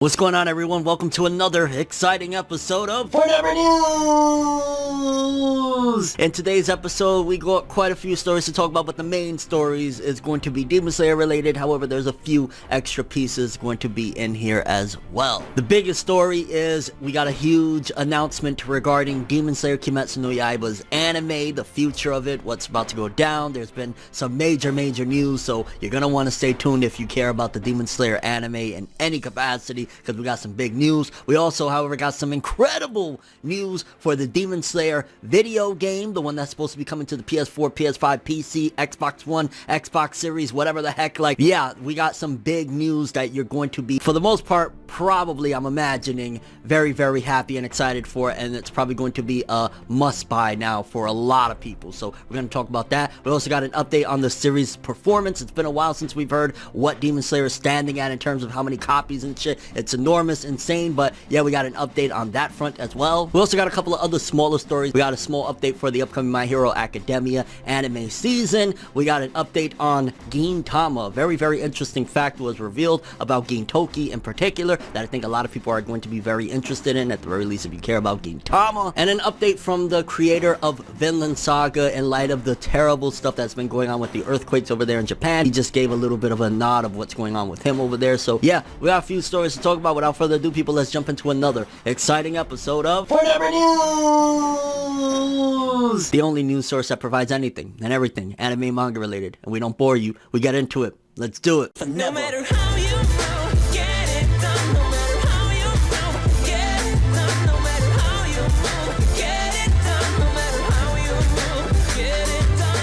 What's going on, everyone? Welcome to another exciting episode of Forever News! In today's episode, we got quite a few stories to talk about, but the main stories is going to be Demon Slayer related. However, there's a few extra pieces going to be in here as well. The biggest story is we got a huge announcement regarding Demon Slayer Kimetsu no Yaiba's anime, the future of it, what's about to go down. There's been some major news, so you're gonna want to stay tuned if you care about the Demon Slayer anime in any capacity, because we got some big news. We also, however, got some incredible news for the Demon Slayer video game, the one that's supposed to be coming to the PS4, PS5, PC, Xbox One, Xbox Series, whatever the heck. Like, yeah, we got some big news that you're going to be, for the most part, probably, I'm imagining, very happy and excited for, and it's probably going to be a must-buy now for a lot of people. So we're going to talk about that. We also got an update on the series' performance. It's been a while since we've heard what Demon Slayer is standing at in terms of how many copies and shit. It's enormous, insane, but yeah, we got an update on that front as well. We also got a couple of other smaller stories. We got a small update for the upcoming My Hero Academia anime season. We got an update on Gintama. A very interesting fact was revealed about Gintoki in particular that I think a lot of people are going to be very interested in, at the very least if you care about Gintama. And an update from the creator of Vinland Saga in light of the terrible stuff that's been going on with the earthquakes over there in Japan. He just gave a little bit of a nod of what's going on with him over there. So yeah, we got a few stories to talk about. Without further ado, people, let's jump into another exciting episode of Forever News! The only news source that provides anything and everything anime manga related. And we don't bore you. We get into it. Let's do it. No matter how you move, get it done. No matter how you move, get it done. No matter how you move, get it done. No matter how you move, get it done.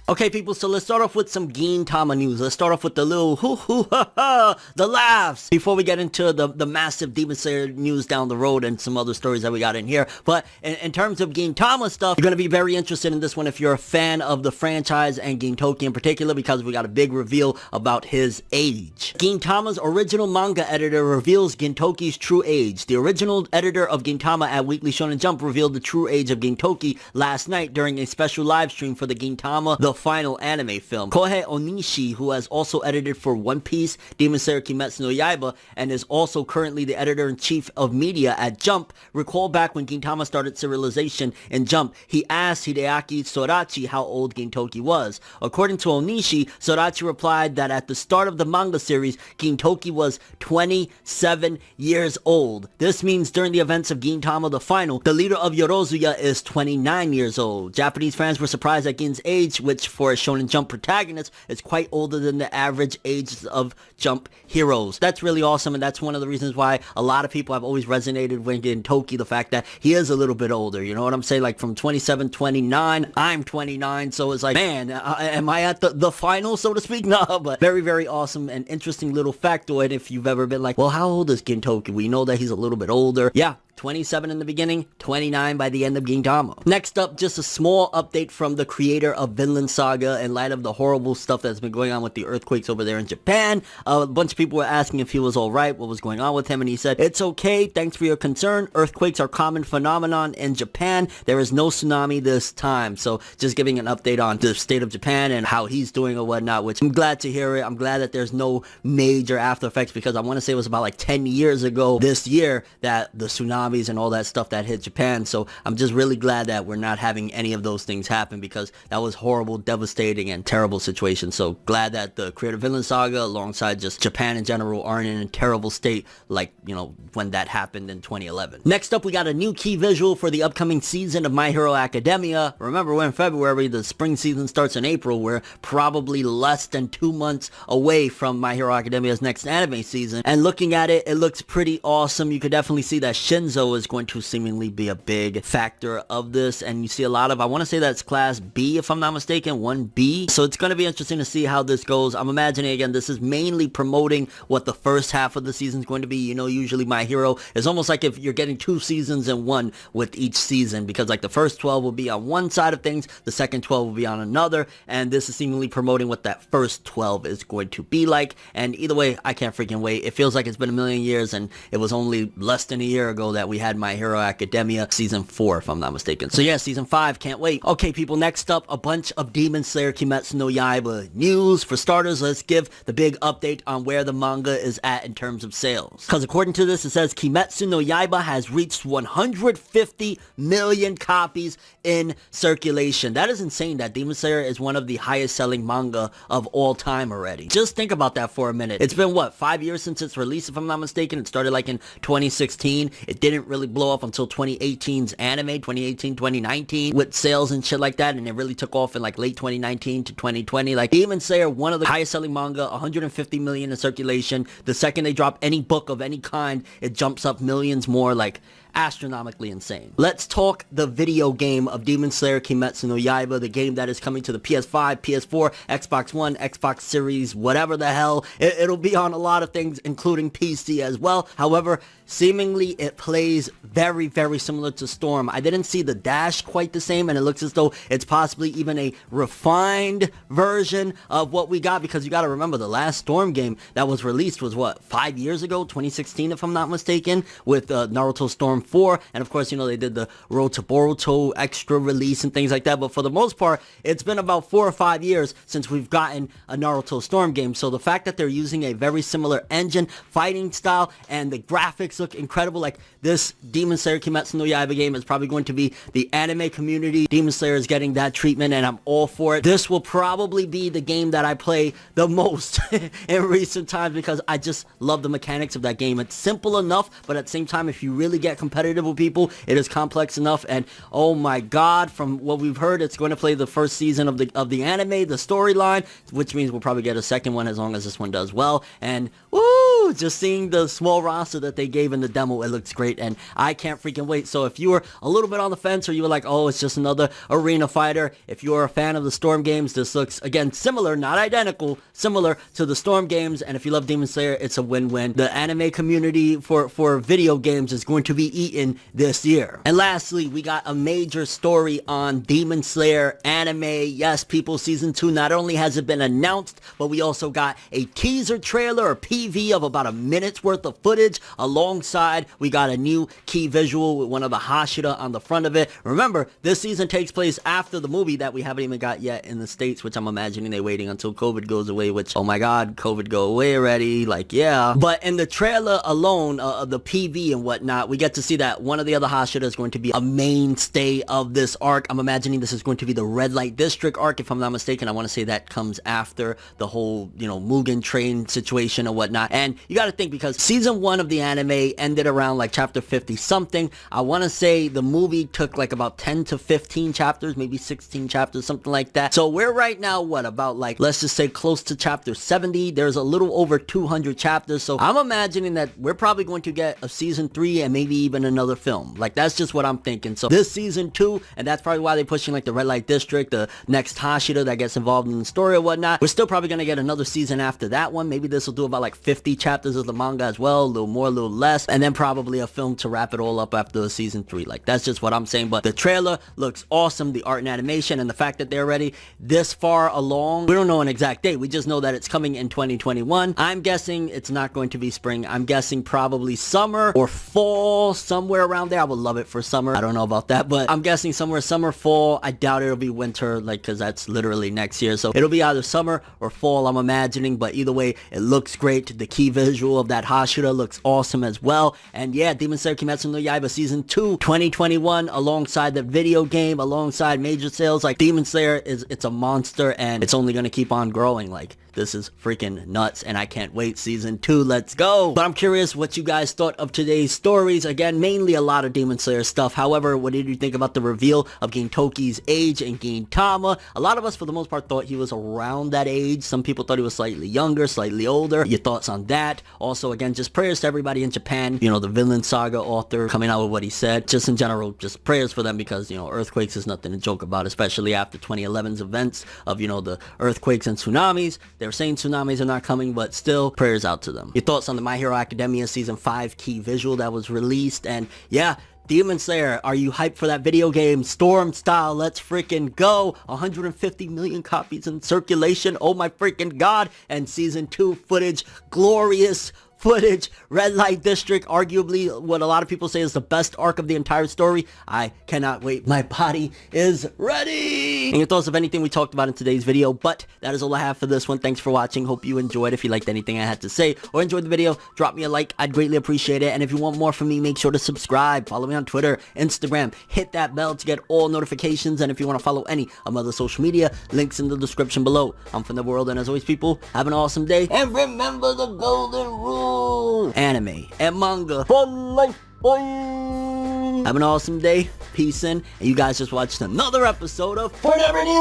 Okay, people, so let's start off with some Gintama news. Let's start off with the little hoo-hoo-ha-ha, the laughs, before we get into the massive Demon Slayer news down the road and some other stories that we got in here. But in terms of Gintama stuff, you're going to be very interested in this one if you're a fan of the franchise and Gintoki in particular, because we got a big reveal about his age. Gintama's original manga editor reveals Gintoki's true age. The original editor of Gintama at Weekly Shonen Jump revealed the true age of Gintoki last night during a special live stream for the Gintama The Final anime film. Kohei Onishi, who has also edited for One Piece, Demon Slayer Kimetsu no Yaiba, and is also currently the editor-in-chief of media at Jump, recall back when Gintama started serialization in Jump, he asked Hideaki Sorachi how old Gintoki was. According to Onishi, Sorachi replied that at the start of the manga series, Gintoki was 27 years old. This means during the events of Gintama The Final, the leader of Yorozuya is 29 years old. Japanese fans were surprised at Gin's age, which for a Shonen Jump protagonist is quite older than the average ages of Jump heroes. That's really awesome, and that's one of the reasons why a lot of people have always resonated with Gintoki, the fact that he is a little bit older, you know what I'm saying? Like from 27, 29, I'm 29, so it's like, man, am I at the final, so to speak? No, but very awesome and interesting little factoid if you've ever been like, well, how old is Gintoki? We know that he's a little bit older. Yeah. 27 in the beginning, 29 by the end of Gintama. Next up, just a small update from the creator of Vinland Saga in light of the horrible stuff that's been going on with the earthquakes over there in Japan. A bunch of people were asking if he was alright, what was going on with him, and he said, "It's okay, thanks for your concern. Earthquakes are common phenomenon in Japan. There is no tsunami this time." So just giving an update on the state of Japan and how he's doing or whatnot, which I'm glad to hear it. I'm glad that there's no major after effects, because I want to say it was about like 10 years ago this year that the tsunami and all that stuff that hit Japan. So I'm just really glad that we're not having any of those things happen, because that was horrible, devastating, and terrible situation. So glad that the creator of Vinland Saga, alongside just Japan in general, aren't in a terrible state like, you know, when that happened in 2011. Next up, we got a new key visual for the upcoming season of My Hero Academia. Remember, we're in February, the spring season starts in April. We're probably less than 2 months away from My Hero Academia's next anime season, and looking at it, it looks pretty awesome. You could definitely see that Shinzo is going to seemingly be a big factor of this, and you see a lot of, I want to say that's class B if I'm not mistaken, 1B. So it's going to be interesting to see how this goes. I'm imagining, again, this is mainly promoting what the first half of the season is going to be. You know, usually My Hero is almost like if you're getting 2 seasons in one with each season, because like the first 12 will be on one side of things, the second 12 will be on another, and this is seemingly promoting what that first 12 is going to be like. And either way, I can't freaking wait. It feels like it's been a million years, and it was only less than a year ago that that we had My Hero Academia Season 4, if I'm not mistaken. So yeah, Season 5, can't wait. Okay, people, next up, a bunch of Demon Slayer Kimetsu no Yaiba news. For starters, let's give the big update on where the manga is at in terms of sales. Because according to this, it says Kimetsu no Yaiba has reached 150 million copies in circulation. That is insane that Demon Slayer is one of the highest selling manga of all time already. Just think about that for a minute. It's been, what, 5 years since its release, if I'm not mistaken? It started like in 2016. It didn't really blow up until 2018's anime, 2018, 2019, with sales and shit like that, and it really took off in like late 2019 to 2020. Like, Demon Slayer, one of the highest selling manga, 150 million in circulation. The second they drop any book of any kind, it jumps up millions more, like astronomically insane. Let's talk the video game of Demon Slayer Kimetsu no Yaiba, the game that is coming to the PS5, PS4, Xbox One, Xbox Series, whatever the hell. It'll be on a lot of things, including PC as well. However, seemingly it plays very, very similar to Storm. I didn't see the dash quite the same, and it looks as though it's possibly even a refined version of what we got, because you gotta remember, the last Storm game that was released was, what, 5 years ago? 2016, if I'm not mistaken, with Naruto Storm 4, and of course, you know, they did the Road to Boruto extra release and things like that, but for the most part, it's been about 4 or 5 years since we've gotten a Naruto Storm game, so the fact that they're using a very similar engine, fighting style, and the graphics look incredible. Like, this Demon Slayer Kimetsu no Yaiba game is probably going to be the anime community. Demon Slayer is getting that treatment, and I'm all for it. This will probably be the game that I play the most in recent times, because I just love the mechanics of that game. It's simple enough, but at the same time, if you really get competitive with people, it is complex enough. And oh my god, from what we've heard, it's going to play the first season of the anime, the storyline, which means we'll probably get a second one as long as this one does well. And woo, just seeing the small roster that they gave in the demo, it looks great, and I can't freaking wait. So if you were a little bit on the fence, or you were like, oh, it's just another arena fighter, if you're a fan of the Storm games, this looks, again, similar, not identical, similar to the Storm games. And if you love Demon Slayer, it's a win-win. The anime community for video games is going to be eaten this year. And lastly, we got a major story on Demon Slayer anime. Yes, people, season 2 not only has it been announced, but we also got a teaser trailer, or PV, of about a minute's worth of footage. Alongside, we got a new key visual with one of the Hashira on the front of it. Remember, this season takes place after the movie that we haven't even got yet in the States, which I'm imagining they're waiting until COVID goes away, which, oh my god, COVID go away already, like, yeah. But in the trailer alone, the PV and whatnot, we get to see that one of the other Hashira is going to be a mainstay of this arc. I'm imagining this is going to be the Red Light District arc, if I'm not mistaken. I want to say that comes after the whole, you know, Mugen Train situation and whatnot. And you got to think, because season 1 of the anime ended around like chapter 50 something. I want to say the movie took like about 10 to 15 chapters, maybe 16 chapters, something like that. So we're right now, what, about like, let's just say close to chapter 70. There's a little over 200 chapters. So I'm imagining that we're probably going to get a season 3 and maybe even another film. Like, that's just what I'm thinking. So this season 2, and that's probably why they're pushing like the Red Light District, the next Hashira that gets involved in the story or whatnot. We're still probably going to get another season after that one. Maybe this will do about like 50 chapters of the manga as well, a little more, a little less, and then probably a film to wrap it all up after season 3. Like, that's just what I'm saying. But the trailer looks awesome, the art and animation, and the fact that they're already this far along. We don't know an exact date, we just know that it's coming in 2021. I'm guessing it's not going to be spring. I'm guessing probably summer or fall, somewhere around there. I would love it for summer. I don't know about that, but I'm guessing somewhere summer, fall. I doubt it'll be winter, like, because that's literally next year. So it'll be either summer or fall, I'm imagining. But either way, it looks great. The key visual of that Hashira looks awesome as well. And yeah, Demon Slayer Kimetsu no Yaiba season 2 2021, alongside the video game, alongside major sales. Like, Demon Slayer it's a monster, and it's only going to keep on growing. Like, this is freaking nuts, and I can't wait. Season 2, let's go. But I'm curious what you guys thought of today's stories. Again, mainly a lot of Demon Slayer stuff. However, what did you think about the reveal of Gintoki's age in Gintama? A lot of us, for the most part, thought he was around that age. Some people thought he was slightly younger, slightly older. Your thoughts on that? Also, again, just prayers to everybody in Japan. You know, the Vinland Saga author coming out with what he said. Just in general, just prayers for them, because, you know, earthquakes is nothing to joke about, especially after 2011's events of, you know, the earthquakes and tsunamis. They're saying tsunamis are not coming, but still, prayers out to them. Your thoughts on the My Hero Academia season 5 key visual that was released? And yeah, Demon Slayer, are you hyped for that video game? Storm style, let's freaking go. 150 million copies in circulation, oh my freaking god. And season 2 footage, glorious footage. Red Light District, arguably what a lot of people say is the best arc of the entire story. I cannot wait. My body is ready. And your thoughts of anything we talked about in today's video. But that is all I have for this one. Thanks for watching. Hope you enjoyed. If you liked anything I had to say or enjoyed the video, drop me a like. I'd greatly appreciate it. And if you want more from me, make sure to subscribe. Follow me on Twitter, Instagram. Hit that bell to get all notifications. And if you want to follow any of my other social media, links in the description below. I'm ForneverWorld, and as always, people, have an awesome day. And remember the golden rule. Anime and manga for life. Bye. Have an awesome day. Peace in. And you guys just watched another episode of Forever News.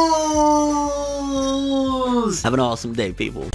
Have an awesome day, people.